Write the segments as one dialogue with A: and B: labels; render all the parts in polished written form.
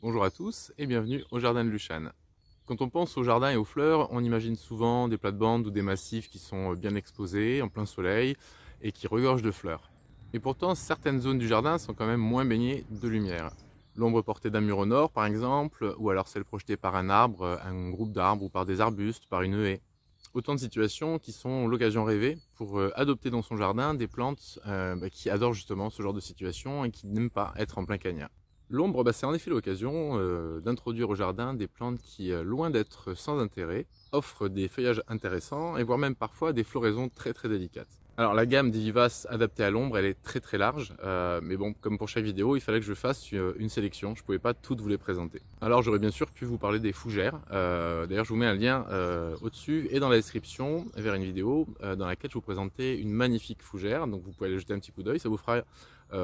A: Bonjour à tous et bienvenue au jardin de Luchan. Quand on pense au jardin et aux fleurs, on imagine souvent des plates-bandes ou des massifs qui sont bien exposés, en plein soleil et qui regorgent de fleurs. Et pourtant, certaines zones du jardin sont quand même moins baignées de lumière. L'ombre portée d'un mur au nord par exemple, ou alors celle projetée par un arbre, un groupe d'arbres ou par des arbustes, par une haie. Autant de situations qui sont l'occasion rêvée pour adopter dans son jardin des plantes qui adorent justement ce genre de situation et qui n'aiment pas être en plein cagnard. L'ombre, c'est en effet l'occasion d'introduire au jardin des plantes qui, loin d'être sans intérêt, offrent des feuillages intéressants et voire même parfois des floraisons très délicates. Alors la gamme des vivaces adaptées à l'ombre, elle est très large, mais bon, comme pour chaque vidéo, il fallait que je fasse une sélection, je ne pouvais pas toutes vous les présenter. Alors j'aurais bien sûr pu vous parler des fougères, d'ailleurs je vous mets un lien au-dessus et dans la description vers une vidéo dans laquelle je vous présentais une magnifique fougère, donc vous pouvez aller jeter un petit coup d'œil, ça vous fera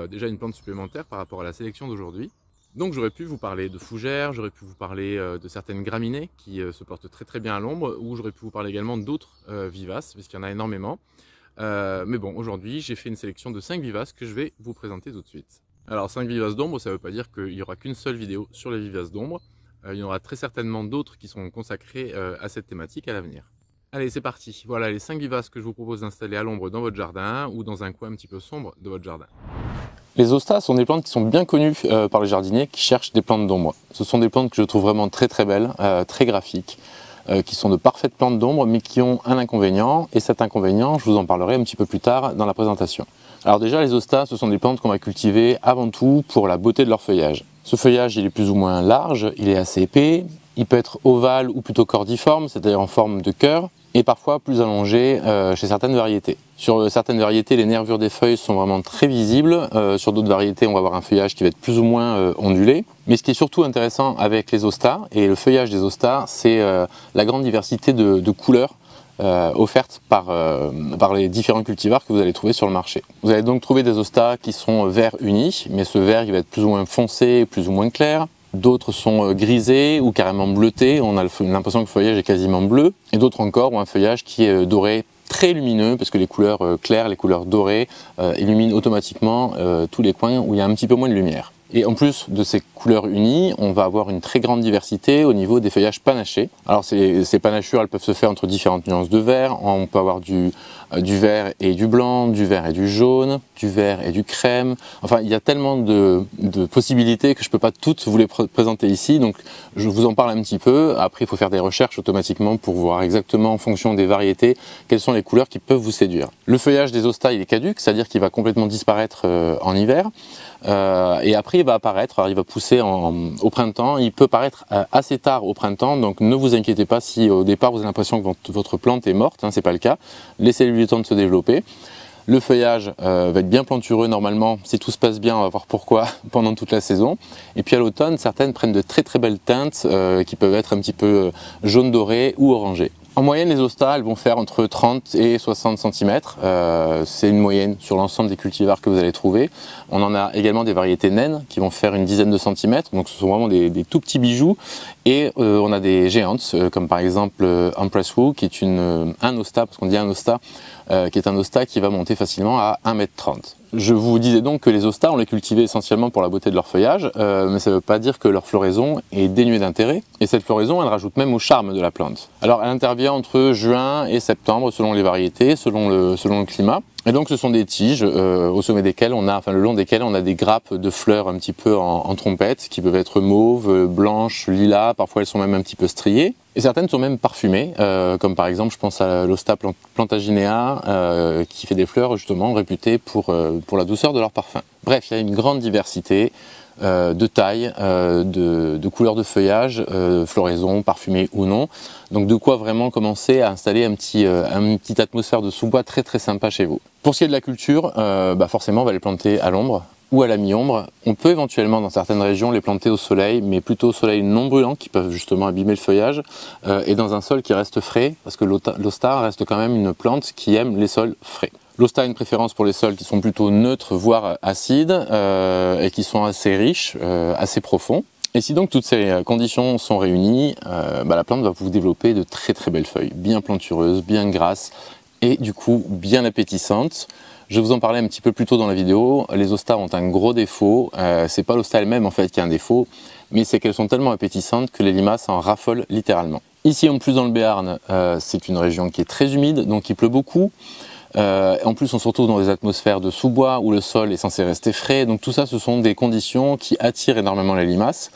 A: déjà une plante supplémentaire par rapport à la sélection d'aujourd'hui. Donc j'aurais pu vous parler de fougères, j'aurais pu vous parler de certaines graminées qui se portent très bien à l'ombre, ou j'aurais pu vous parler également d'autres vivaces, parce qu'il y en a énormément. Mais bon, aujourd'hui j'ai fait une sélection de 5 vivaces que je vais vous présenter tout de suite. Alors 5 vivaces d'ombre, ça ne veut pas dire qu'il n'y aura qu'une seule vidéo sur les vivaces d'ombre. Il y en aura très certainement d'autres qui sont consacrées à cette thématique à l'avenir. Allez, c'est parti. Voilà les 5 vivaces que je vous propose d'installer à l'ombre dans votre jardin ou dans un coin un petit peu sombre de votre jardin. Les hostas sont des plantes qui sont bien connues par les jardiniers qui cherchent des plantes d'ombre. Ce sont des plantes que je trouve vraiment très belles, très graphiques, qui sont de parfaites plantes d'ombre mais qui ont un inconvénient, et cet inconvénient, je vous en parlerai un petit peu plus tard dans la présentation. Alors déjà, les hostas, ce sont des plantes qu'on va cultiver avant tout pour la beauté de leur feuillage. Ce feuillage, il est plus ou moins large, il est assez épais, il peut être ovale ou plutôt cordiforme, c'est-à-dire en forme de cœur, et parfois plus allongé chez certaines variétés. Sur certaines variétés, les nervures des feuilles sont vraiment très visibles. Sur d'autres variétés, on va avoir un feuillage qui va être plus ou moins ondulé. Mais ce qui est surtout intéressant avec les hostas et le feuillage des hostas, c'est la grande diversité de couleurs offertes par les différents cultivars que vous allez trouver sur le marché. Vous allez donc trouver des hostas qui sont vert uni, mais ce vert il va être plus ou moins foncé, plus ou moins clair. D'autres sont grisés ou carrément bleutés, on a l'impression que le feuillage est quasiment bleu. Et d'autres encore ont un feuillage qui est doré, très lumineux, parce que les couleurs claires, les couleurs dorées illuminent automatiquement tous les coins où il y a un petit peu moins de lumière. Et en plus de ces couleurs unies, on va avoir une très grande diversité au niveau des feuillages panachés. Alors ces panachures, elles peuvent se faire entre différentes nuances de vert. On peut avoir du vert et du blanc, du vert et du jaune, du vert et du crème. Enfin, il y a tellement de possibilités que je ne peux pas toutes vous les présenter ici. Donc je vous en parle un petit peu. Après, il faut faire des recherches automatiquement pour voir exactement en fonction des variétés quelles sont les couleurs qui peuvent vous séduire. Le feuillage des hostas, il est caduc, c'est-à-dire qu'il va complètement disparaître en hiver. Et après il va apparaître, alors il va pousser au printemps, il peut paraître assez tard au printemps, donc ne vous inquiétez pas si au départ vous avez l'impression que votre plante est morte, c'est pas le cas, laissez-lui le temps de se développer. Le feuillage va être bien plantureux normalement, si tout se passe bien, on va voir pourquoi, pendant toute la saison. Et puis à l'automne, certaines prennent de très belles teintes qui peuvent être un petit peu jaune doré ou orangé. En moyenne, les hostas, elles vont faire entre 30 et 60 cm. C'est une moyenne sur l'ensemble des cultivars que vous allez trouver. On en a également des variétés naines qui vont faire une dizaine de centimètres. Donc ce sont vraiment des tout petits bijoux. Et on a des géantes, comme par exemple Empress Woo, qui est un hosta, parce qu'on dit un hosta, qui est un hosta qui va monter facilement à 1,30 m. Je vous disais donc que les hostas, on les cultivait essentiellement pour la beauté de leur feuillage, mais ça ne veut pas dire que leur floraison est dénuée d'intérêt. Et cette floraison, elle rajoute même au charme de la plante. Alors elle intervient entre juin et septembre, selon les variétés, selon le climat. Et donc ce sont des tiges au sommet desquelles le long desquelles on a des grappes de fleurs un petit peu en trompette, qui peuvent être mauves, blanches, lilas, parfois elles sont même un petit peu striées. Et certaines sont même parfumées, comme par exemple je pense à l'Hosta plantaginea qui fait des fleurs justement réputées pour la douceur de leur parfum. Bref, il y a une grande diversité de taille, de couleurs de feuillage, floraison, parfumée ou non. Donc de quoi vraiment commencer à installer une petite atmosphère de sous-bois très sympa chez vous. Pour ce qui est de la culture, forcément on va les planter à l'ombre ou à la mi-ombre. On peut éventuellement dans certaines régions les planter au soleil, mais plutôt au soleil non brûlant qui peuvent justement abîmer le feuillage, et dans un sol qui reste frais, parce que l'hosta reste quand même une plante qui aime les sols frais. L'hosta a une préférence pour les sols qui sont plutôt neutres, voire acides, et qui sont assez riches, assez profonds. Et si donc toutes ces conditions sont réunies, la plante va vous développer de très belles feuilles, bien plantureuses, bien grasses, et du coup bien appétissantes. Je vous en parlais un petit peu plus tôt dans la vidéo, les hostas ont un gros défaut, c'est pas l'hosta elle-même en fait qui a un défaut, mais c'est qu'elles sont tellement appétissantes que les limaces en raffolent littéralement. Ici en plus dans le Béarn, c'est une région qui est très humide, donc il pleut beaucoup. En plus on se retrouve dans des atmosphères de sous-bois où le sol est censé rester frais, donc tout ça ce sont des conditions qui attirent énormément les limaces.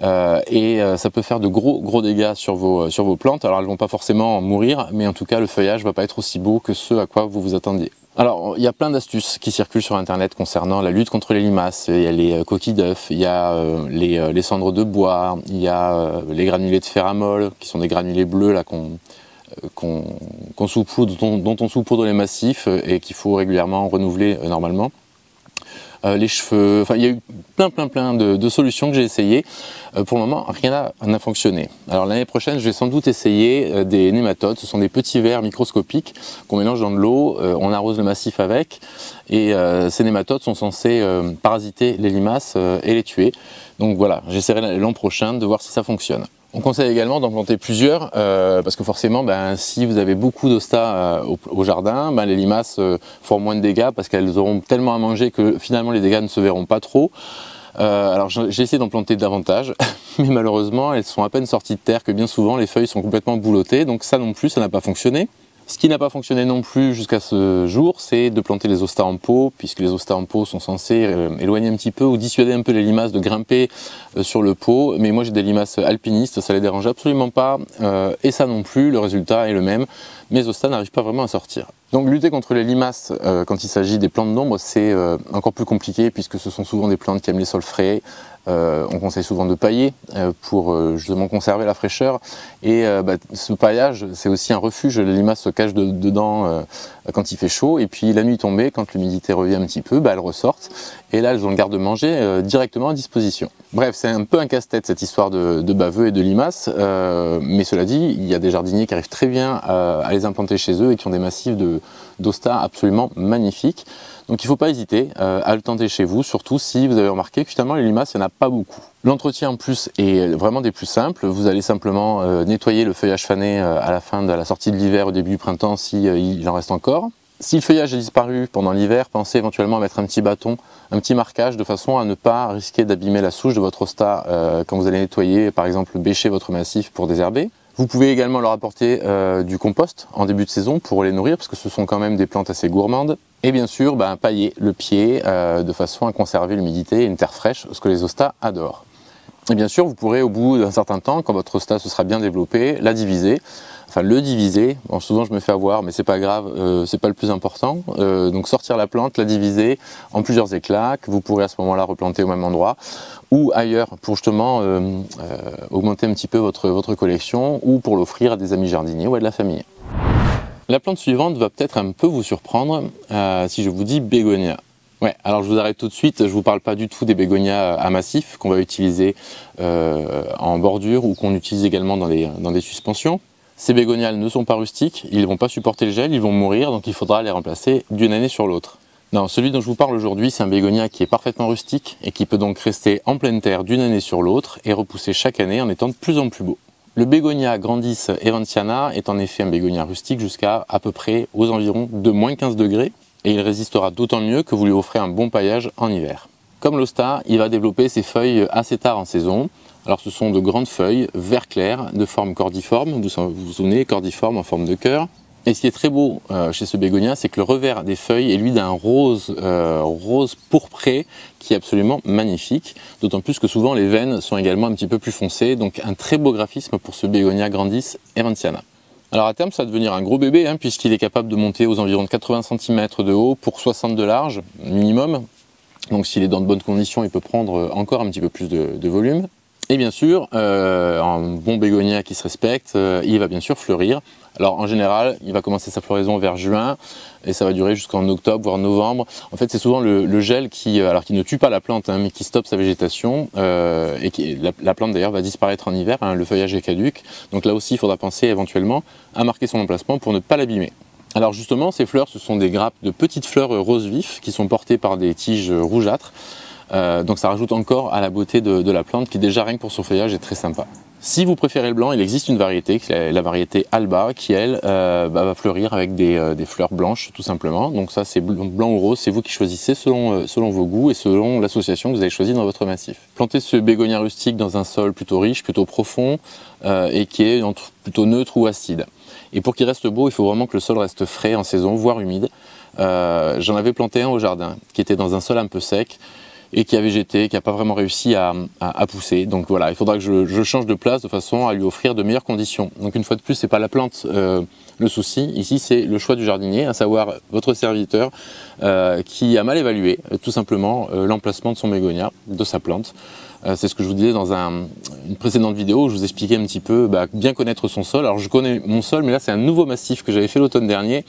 A: Ça peut faire de gros dégâts sur vos plantes. Alors elles vont pas forcément mourir, mais en tout cas le feuillage va pas être aussi beau que ce à quoi vous vous attendiez. Alors il y a plein d'astuces qui circulent sur internet concernant la lutte contre les limaces. Il y a les coquilles d'œufs, il y a les cendres de bois, il y a les granulés de ferramol qui sont des granulés bleus là qu'on saupoudre, dont on saupoudre les massifs et qu'il faut régulièrement renouveler normalement. Les cheveux, enfin il y a eu plein de solutions que j'ai essayées. Pour le moment, rien n'a fonctionné. Alors l'année prochaine, je vais sans doute essayer des nématodes. Ce sont des petits vers microscopiques qu'on mélange dans de l'eau, on arrose le massif avec, et ces nématodes sont censés parasiter les limaces et les tuer. Donc voilà, j'essaierai l'an prochain de voir si ça fonctionne. On conseille également d'en planter plusieurs parce que forcément, si vous avez beaucoup d'hostas au jardin, les limaces feront moins de dégâts parce qu'elles auront tellement à manger que finalement les dégâts ne se verront pas trop. Alors j'ai essayé d'en planter davantage, mais malheureusement elles sont à peine sorties de terre que bien souvent les feuilles sont complètement boulottées, donc ça non plus, ça n'a pas fonctionné. Ce qui n'a pas fonctionné non plus jusqu'à ce jour, c'est de planter les hostas en pot, puisque les hostas en pot sont censés éloigner un petit peu ou dissuader un peu les limaces de grimper sur le pot. Mais moi j'ai des limaces alpinistes, ça les dérange absolument pas, et ça non plus, le résultat est le même. Mes hostas n'arrivent pas vraiment à sortir. Donc lutter contre les limaces quand il s'agit des plantes d'ombre, c'est encore plus compliqué puisque ce sont souvent des plantes qui aiment les sols frais. On conseille souvent de pailler pour justement conserver la fraîcheur, et ce paillage c'est aussi un refuge. Les limaces se cachent dedans quand il fait chaud, et puis la nuit tombée, quand l'humidité revient un petit peu, elles ressortent et là elles ont le garde-manger directement à disposition. Bref, c'est un peu un casse-tête cette histoire de baveux et de limaces, mais cela dit, il y a des jardiniers qui arrivent très bien à les implanter chez eux et qui ont des massifs d'hostas absolument magnifiques. Donc il ne faut pas hésiter à le tenter chez vous, surtout si vous avez remarqué que finalement les limaces, il n'y en a pas beaucoup. L'entretien en plus est vraiment des plus simples. Vous allez simplement nettoyer le feuillage fané à la fin de la sortie de l'hiver, au début du printemps, si il en reste encore. Si le feuillage a disparu pendant l'hiver, pensez éventuellement à mettre un petit bâton, un petit marquage, de façon à ne pas risquer d'abîmer la souche de votre hosta quand vous allez nettoyer, par exemple bêcher votre massif pour désherber. Vous pouvez également leur apporter du compost en début de saison pour les nourrir, parce que ce sont quand même des plantes assez gourmandes. Et bien sûr, pailler le pied de façon à conserver l'humidité et une terre fraîche, ce que les hostas adorent. Et bien sûr, vous pourrez au bout d'un certain temps, quand votre hosta se sera bien développé, la diviser. Enfin, le diviser. Bon, souvent je me fais avoir, mais c'est pas grave, c'est pas le plus important. Donc sortir la plante, la diviser en plusieurs éclats, que vous pourrez à ce moment-là replanter au même endroit ou ailleurs pour justement augmenter un petit peu votre collection, ou pour l'offrir à des amis jardiniers ou à de la famille. La plante suivante va peut-être un peu vous surprendre si je vous dis bégonia. Ouais, alors je vous arrête tout de suite, je ne vous parle pas du tout des bégonias à massif qu'on va utiliser en bordure ou qu'on utilise également dans des suspensions. Ces bégonias ne sont pas rustiques, ils ne vont pas supporter le gel, ils vont mourir, donc il faudra les remplacer d'une année sur l'autre. Non, celui dont je vous parle aujourd'hui, c'est un bégonia qui est parfaitement rustique et qui peut donc rester en pleine terre d'une année sur l'autre et repousser chaque année en étant de plus en plus beau. Le bégonia grandis evanciana est en effet un bégonia rustique jusqu'à peu près aux environs de moins 15 degrés, et il résistera d'autant mieux que vous lui offrez un bon paillage en hiver. Comme l'hosta, il va développer ses feuilles assez tard en saison. Alors ce sont de grandes feuilles vert clair de forme cordiforme, vous vous souvenez, cordiforme en forme de cœur. Et ce qui est très beau chez ce bégonia, c'est que le revers des feuilles est lui d'un rose pourpré qui est absolument magnifique. D'autant plus que souvent les veines sont également un petit peu plus foncées, donc un très beau graphisme pour ce bégonia grandis evanciana. Alors à terme, ça va devenir un gros bébé, puisqu'il est capable de monter aux environs de 80 cm de haut pour 60 de large minimum. Donc s'il est dans de bonnes conditions, il peut prendre encore un petit peu plus de volume. Et bien sûr, un bon bégonia qui se respecte, il va bien sûr fleurir. Alors en général, il va commencer sa floraison vers juin et ça va durer jusqu'en octobre, voire novembre. En fait, c'est souvent le gel qui ne tue pas la plante, mais qui stoppe sa végétation. La plante d'ailleurs va disparaître en hiver, le feuillage est caduc. Donc là aussi, il faudra penser éventuellement à marquer son emplacement pour ne pas l'abîmer. Alors justement, ces fleurs, ce sont des grappes de petites fleurs roses vifs qui sont portées par des tiges rougeâtres.
B: Donc ça rajoute encore à la beauté de la plante qui déjà rien que pour son feuillage est très sympa. Si vous préférez le blanc, il existe une variété, la variété Alba, qui elle va fleurir avec des fleurs blanches tout simplement. Donc ça c'est blanc ou rose, c'est vous qui choisissez selon vos goûts et selon l'association que vous avez choisie dans votre massif. Plantez ce bégonia rustique dans un sol plutôt riche, plutôt profond et qui est plutôt neutre ou acide. Et pour qu'il reste beau, il faut vraiment que le sol reste frais en saison, voire humide. J'en avais planté un au jardin qui était dans un sol un peu sec et qui a végété, qui n'a pas vraiment réussi à pousser. Donc voilà, il faudra que je change de place de façon à lui offrir de meilleures conditions. Donc une fois de plus, c'est pas la plante le souci, ici c'est le choix du jardinier, à savoir votre serviteur qui a mal évalué tout simplement l'emplacement de son bégonia, de sa plante. C'est ce que je vous disais dans une précédente vidéo où je vous expliquais un petit peu bien connaître son sol. Alors je connais mon sol, mais là c'est un nouveau massif que j'avais fait l'automne dernier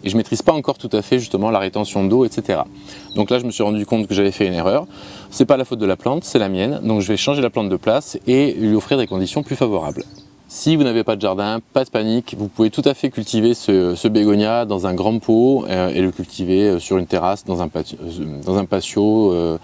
B: et je ne maîtrise pas encore tout à fait justement la rétention d'eau, etc. Donc là je me suis rendu compte que j'avais fait une erreur. C'est pas la faute de la plante, c'est la mienne. Donc je vais changer la plante de place et lui offrir des conditions plus favorables. Si vous n'avez pas de jardin, pas de panique, vous pouvez tout à fait cultiver ce bégonia dans un grand pot et le cultiver sur une terrasse, dans un patio,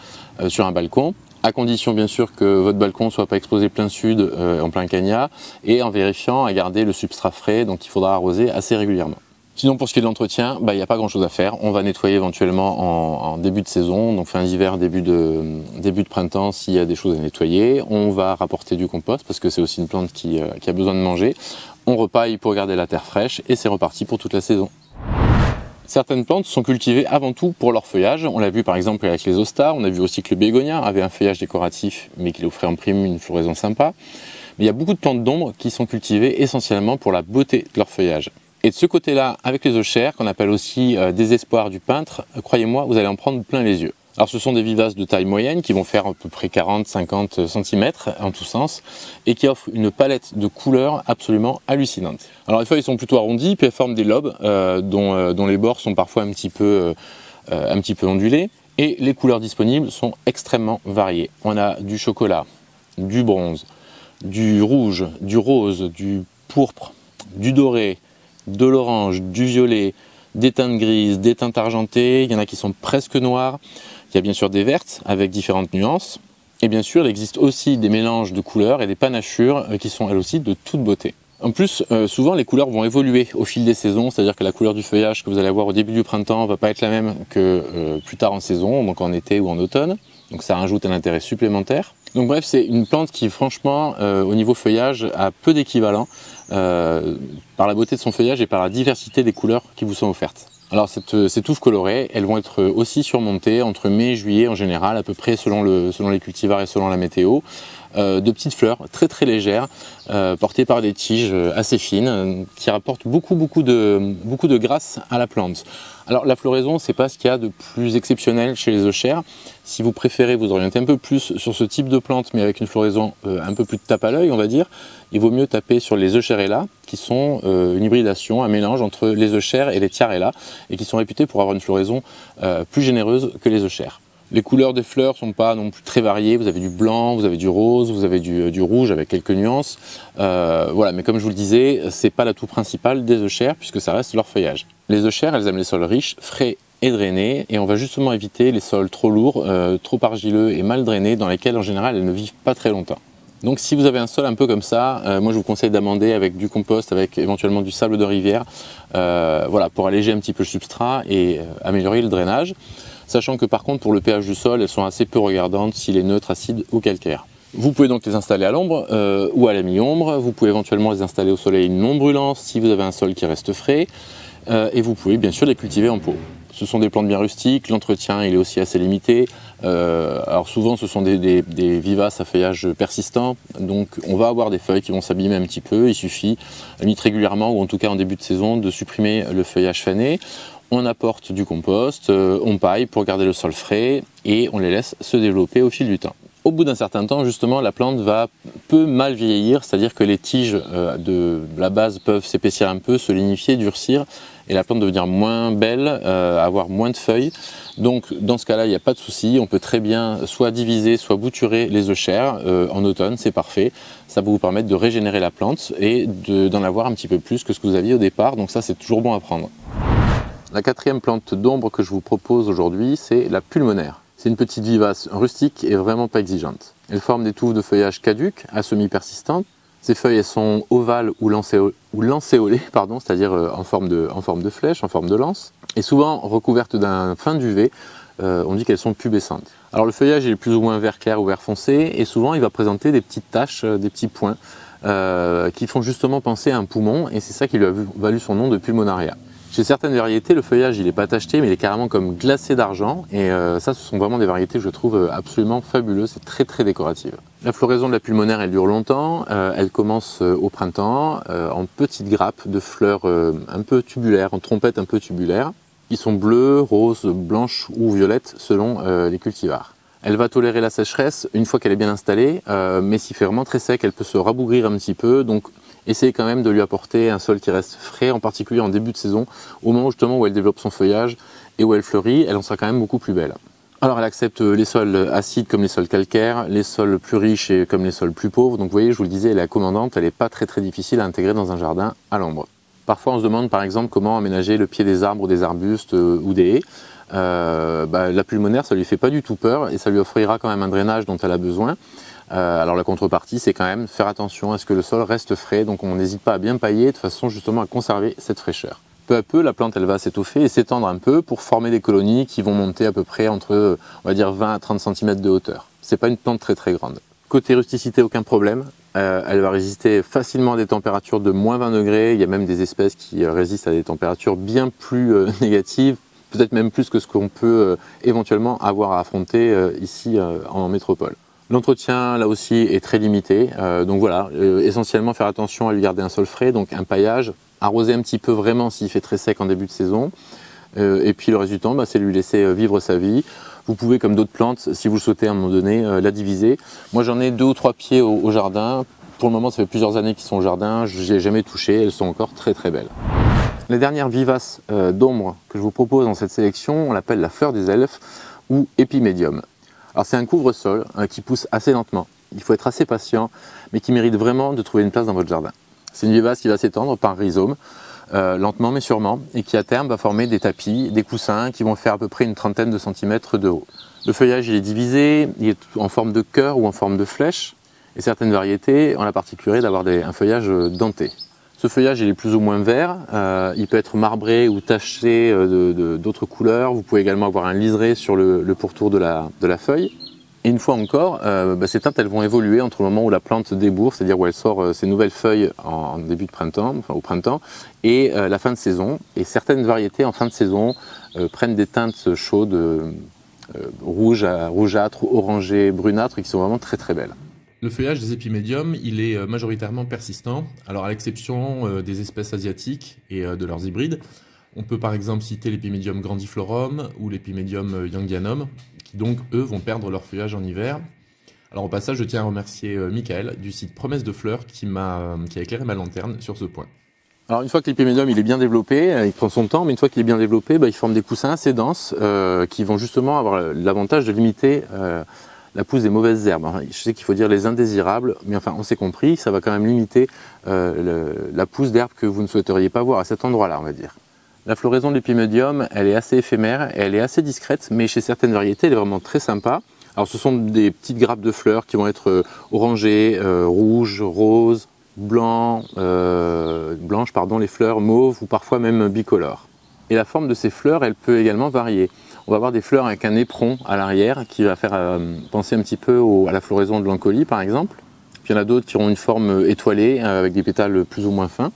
B: sur un balcon. À condition bien sûr que votre balcon ne soit pas exposé plein sud, en plein cagnat, et en vérifiant à garder le substrat frais, donc il faudra arroser assez régulièrement. Sinon pour ce qui est de l'entretien, il n'y a pas grand chose à faire. On va nettoyer éventuellement en début de saison, donc fin d'hiver, début de printemps s'il y a des choses à nettoyer. On va rapporter du compost parce que c'est aussi une plante qui a besoin de manger. On repaille pour garder la terre fraîche et c'est reparti pour toute la saison. Certaines plantes sont cultivées avant tout pour leur feuillage. On l'a vu par exemple avec les hostas, on a vu aussi que le bégonia avait un feuillage décoratif mais qu'il offrait en prime une floraison sympa. Mais il y a beaucoup de plantes d'ombre qui sont cultivées essentiellement pour la beauté de leur feuillage. Et de ce côté-là, avec les euchères, qu'on appelle aussi désespoir du peintre, croyez-moi, vous allez en prendre plein les yeux. Alors ce sont des vivaces de taille moyenne qui vont faire à peu près 40-50 cm en tous sens et qui offrent une palette de couleurs absolument hallucinante. Alors les feuilles sont plutôt arrondies puis elles forment des lobes dont les bords sont parfois un petit peu ondulés et les couleurs disponibles sont extrêmement variées. On a du chocolat, du bronze, du rouge, du rose, du pourpre, du doré, de l'orange, du violet, des teintes grises, des teintes argentées, il y en a qui sont presque noires, il y a bien sûr des vertes avec différentes nuances, et bien sûr il existe aussi des mélanges de couleurs et des panachures qui sont elles aussi de toute beauté. En plus, souvent les couleurs vont évoluer au fil des saisons, c'est-à-dire que la couleur du feuillage que vous allez avoir au début du printemps ne va pas être la même que plus tard en saison, donc en été ou en automne, donc ça rajoute un intérêt supplémentaire. Donc bref, c'est une plante qui franchement, au niveau feuillage, a peu d'équivalent par la beauté de son feuillage et par la diversité des couleurs qui vous sont offertes. Alors ces touffes colorées, elles vont être aussi surmontées entre mai et juillet en général, à peu près selon les cultivars et selon la météo, de petites fleurs très très légères, portées par des tiges assez fines, qui rapportent beaucoup de grâce à la plante. Alors la floraison, c'est pas ce qu'il y a de plus exceptionnel chez les euchères. Si vous préférez vous orienter un peu plus sur ce type de plante, mais avec une floraison un peu plus de tape à l'œil, on va dire, il vaut mieux taper sur les Eucherella, qui sont une hybridation, un mélange entre les euchères et les tiarella, et qui sont réputés pour avoir une floraison plus généreuse que les euchères. Les couleurs des fleurs ne sont pas non plus très variées, vous avez du blanc, vous avez du rose, vous avez du rouge avec quelques nuances. Voilà, mais comme je vous le disais, ce n'est pas l'atout principal des euchères puisque ça reste leur feuillage. Les euchères, elles aiment les sols riches, frais et drainés et on va justement éviter les sols trop lourds, trop argileux et mal drainés dans lesquels en général elles ne vivent pas très longtemps. Donc si vous avez un sol un peu comme ça, moi je vous conseille d'amender avec du compost, avec éventuellement du sable de rivière, voilà, pour alléger un petit peu le substrat et améliorer le drainage. Sachant que par contre pour le pH du sol, elles sont assez peu regardantes s'il est neutre, acide ou calcaire. Vous pouvez donc les installer à l'ombre ou à la mi-ombre, vous pouvez éventuellement les installer au soleil non brûlant si vous avez un sol qui reste frais, et vous pouvez bien sûr les cultiver en pot. Ce sont des plantes bien rustiques, l'entretien il est aussi assez limité, alors souvent ce sont des vivaces à feuillage persistant, donc on va avoir des feuilles qui vont s'abîmer un petit peu, il suffit, limite régulièrement ou en tout cas en début de saison, de supprimer le feuillage fané. On apporte du compost, on paille pour garder le sol frais et on les laisse se développer au fil du temps. Au bout d'un certain temps, justement, la plante peut mal vieillir, c'est-à-dire que les tiges de la base peuvent s'épaissir un peu, se lignifier, durcir, et la plante devenir moins belle, avoir moins de feuilles. Donc dans ce cas-là, il n'y a pas de souci, on peut très bien soit diviser, soit bouturer les euchères en automne, c'est parfait. Ça va vous permettre de régénérer la plante et d'en avoir un petit peu plus que ce que vous aviez au départ, donc ça c'est toujours bon à prendre. La quatrième plante d'ombre que je vous propose aujourd'hui, c'est la pulmonaire. C'est une petite vivace rustique et vraiment pas exigeante. Elle forme des touffes de feuillage caduques à semi-persistantes. Ces feuilles elles sont ovales ou lancéolées, c'est-à-dire en forme de flèche, en forme de lance, et souvent recouvertes d'un fin duvet. On dit qu'elles sont pubescentes. Alors le feuillage est plus ou moins vert clair ou vert foncé, et souvent il va présenter des petites taches, des petits points, qui font justement penser à un poumon, et c'est ça qui lui a valu son nom de pulmonaria. Chez certaines variétés, le feuillage il n'est pas tacheté, mais il est carrément comme glacé d'argent, et ça ce sont vraiment des variétés que je trouve absolument fabuleuses, c'est très très décorative. La floraison de la pulmonaire elle dure longtemps, elle commence au printemps en petites grappes de fleurs un peu tubulaires, en trompettes un peu tubulaires, qui sont bleues, roses, blanches ou violettes selon les cultivars. Elle va tolérer la sécheresse une fois qu'elle est bien installée, mais s'il fait vraiment très sec, elle peut se rabougrir un petit peu, donc essayez quand même de lui apporter un sol qui reste frais, en particulier en début de saison, au moment justement où elle développe son feuillage et où elle fleurit, elle en sera quand même beaucoup plus belle. Alors elle accepte les sols acides comme les sols calcaires, les sols plus riches et comme les sols plus pauvres, donc vous voyez, je vous le disais, elle est accommodante, elle n'est pas très difficile à intégrer dans un jardin à l'ombre. Parfois on se demande par exemple comment aménager le pied des arbres ou des arbustes ou des haies. La pulmonaire ça lui fait pas du tout peur et ça lui offrira quand même un drainage dont elle a besoin. Alors la contrepartie c'est quand même faire attention à ce que le sol reste frais, donc on n'hésite pas à bien pailler de façon justement à conserver cette fraîcheur. Peu à peu la plante elle va s'étoffer et s'étendre un peu pour former des colonies qui vont monter à peu près entre on va dire 20 à 30 cm de hauteur. C'est pas une plante très grande. Côté rusticité aucun problème, elle va résister facilement à des températures de moins 20 degrés, il y a même des espèces qui résistent à des températures bien plus négatives, peut-être même plus que ce qu'on peut éventuellement avoir à affronter ici en métropole. L'entretien là aussi est très limité, donc voilà, essentiellement faire attention à lui garder un sol frais, donc un paillage, arroser un petit peu vraiment s'il fait très sec en début de saison, et puis le reste du temps c'est lui laisser vivre sa vie. Vous pouvez comme d'autres plantes, si vous le souhaitez à un moment donné, la diviser. Moi j'en ai 2 ou 3 pieds au jardin, pour le moment ça fait plusieurs années qu'ils sont au jardin, je n'y ai jamais touché, elles sont encore très belles. La dernière vivace d'ombre que je vous propose dans cette sélection, on l'appelle la fleur des elfes ou épimedium. Alors c'est un couvre-sol qui pousse assez lentement, il faut être assez patient, mais qui mérite vraiment de trouver une place dans votre jardin. C'est une vivace qui va s'étendre par rhizome, lentement mais sûrement, et qui à terme va former des tapis, des coussins qui vont faire à peu près une trentaine de centimètres de haut. Le feuillage il est divisé, il est en forme de cœur ou en forme de flèche, et certaines variétés ont la particularité d'avoir un feuillage denté. Ce feuillage il est plus ou moins vert, il peut être marbré ou taché d'autres couleurs. Vous pouvez également avoir un liseré sur le pourtour de la feuille. Et une fois encore, ces teintes elles vont évoluer entre le moment où la plante débourre, c'est-à-dire où elle sort ses nouvelles feuilles en début de printemps, enfin au printemps, et la fin de saison. Et certaines variétés en fin de saison prennent des teintes chaudes, rougeâtres, orangées, brunâtres, qui sont vraiment très belles.
A: Le feuillage des épimediums, il est majoritairement persistant, alors à l'exception des espèces asiatiques et de leurs hybrides. On peut par exemple citer l'épimedium grandiflorum ou l'épimedium yangianum, qui donc eux vont perdre leur feuillage en hiver. Alors au passage, je tiens à remercier Michael du site Promesse de Fleurs qui a éclairé ma lanterne sur ce point.
B: Alors une fois que l'épimedium il est bien développé, il prend son temps, mais une fois qu'il est bien développé, il forme des coussins assez denses qui vont justement avoir l'avantage de limiter la pousse des mauvaises herbes. Je sais qu'il faut dire les indésirables, mais enfin on s'est compris, ça va quand même limiter la pousse d'herbes que vous ne souhaiteriez pas voir à cet endroit-là, on va dire. La floraison de l'épimedium, elle est assez éphémère, elle est assez discrète, mais chez certaines variétés, elle est vraiment très sympa. Alors ce sont des petites grappes de fleurs qui vont être orangées, rouges, roses, blanches, les fleurs mauves ou parfois même bicolores. Et la forme de ces fleurs, elle peut également varier. On va avoir des fleurs avec un éperon à l'arrière qui va faire penser un petit peu à la floraison de l'encolie par exemple. Puis il y en a d'autres qui auront une forme étoilée avec des pétales plus ou moins fins.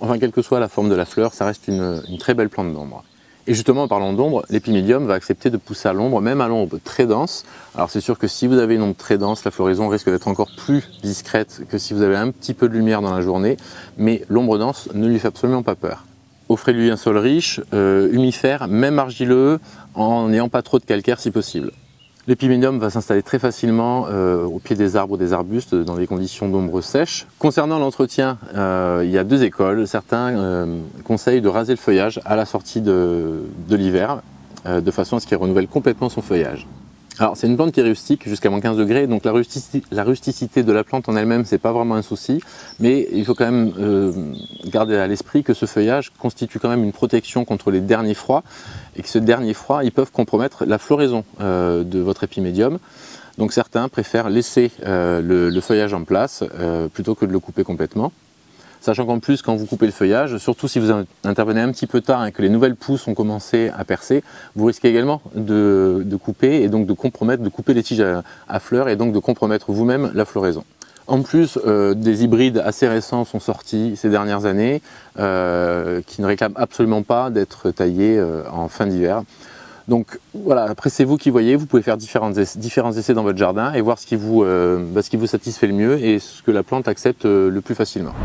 B: Enfin, quelle que soit la forme de la fleur, ça reste une très belle plante d'ombre. Et justement, en parlant d'ombre, l'épimedium va accepter de pousser à l'ombre, même à l'ombre très dense. Alors c'est sûr que si vous avez une ombre très dense, la floraison risque d'être encore plus discrète que si vous avez un petit peu de lumière dans la journée, mais l'ombre dense ne lui fait absolument pas peur. Offrez-lui un sol riche, humifère, même argileux, en n'ayant pas trop de calcaire si possible. L'épimedium va s'installer très facilement au pied des arbres ou des arbustes dans des conditions d'ombre sèche. Concernant l'entretien, il y a 2 écoles. Certains conseillent de raser le feuillage à la sortie de l'hiver, de façon à ce qu'il renouvelle complètement son feuillage. Alors c'est une plante qui est rustique jusqu'à moins 15 degrés, donc la rusticité de la plante en elle-même c'est pas vraiment un souci, mais il faut quand même garder à l'esprit que ce feuillage constitue quand même une protection contre les derniers froids, et que ce dernier froid ils peuvent compromettre la floraison de votre épimédium. Donc certains préfèrent laisser le feuillage en place plutôt que de le couper complètement. Sachant qu'en plus, quand vous coupez le feuillage, surtout si vous intervenez un petit peu tard et que les nouvelles pousses ont commencé à percer, vous risquez également de couper et donc de compromettre, de couper les tiges à fleurs et donc de compromettre vous-même la floraison. En plus, des hybrides assez récents sont sortis ces dernières années qui ne réclament absolument pas d'être taillés en fin d'hiver. Donc voilà, après c'est vous qui voyez, vous pouvez faire différents essais dans votre jardin et voir ce qui vous satisfait le mieux et ce que la plante accepte le plus facilement.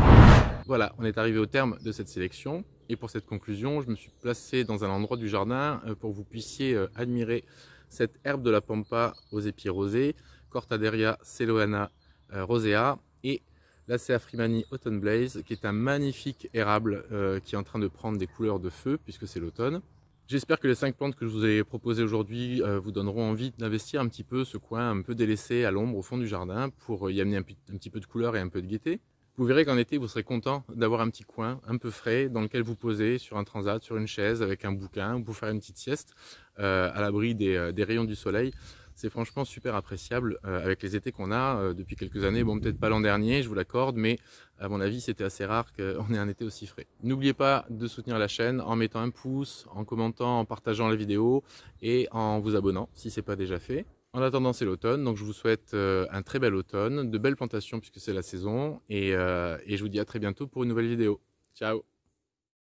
A: Voilà, on est arrivé au terme de cette sélection et pour cette conclusion, je me suis placé dans un endroit du jardin pour que vous puissiez admirer cette herbe de la pampa aux épis rosés, Cortaderia celoana rosea et l'Acea freemani autumn blaze, qui est un magnifique érable qui est en train de prendre des couleurs de feu puisque c'est l'automne. J'espère que les 5 plantes que je vous ai proposées aujourd'hui vous donneront envie d'investir un petit peu ce coin un peu délaissé à l'ombre au fond du jardin pour y amener un petit peu de couleur et un peu de gaieté. Vous verrez qu'en été, vous serez content d'avoir un petit coin un peu frais dans lequel vous posez sur un transat, sur une chaise avec un bouquin pour faire une petite sieste à l'abri des rayons du soleil. C'est franchement super appréciable avec les étés qu'on a depuis quelques années. Bon, peut-être pas l'an dernier, je vous l'accorde, mais à mon avis, c'était assez rare qu'on ait un été aussi frais. N'oubliez pas de soutenir la chaîne en mettant un pouce, en commentant, en partageant la vidéo et en vous abonnant si ce n'est pas déjà fait. En attendant, c'est l'automne, donc je vous souhaite un très bel automne, de belles plantations puisque c'est la saison, et je vous dis à très bientôt pour une nouvelle vidéo. Ciao!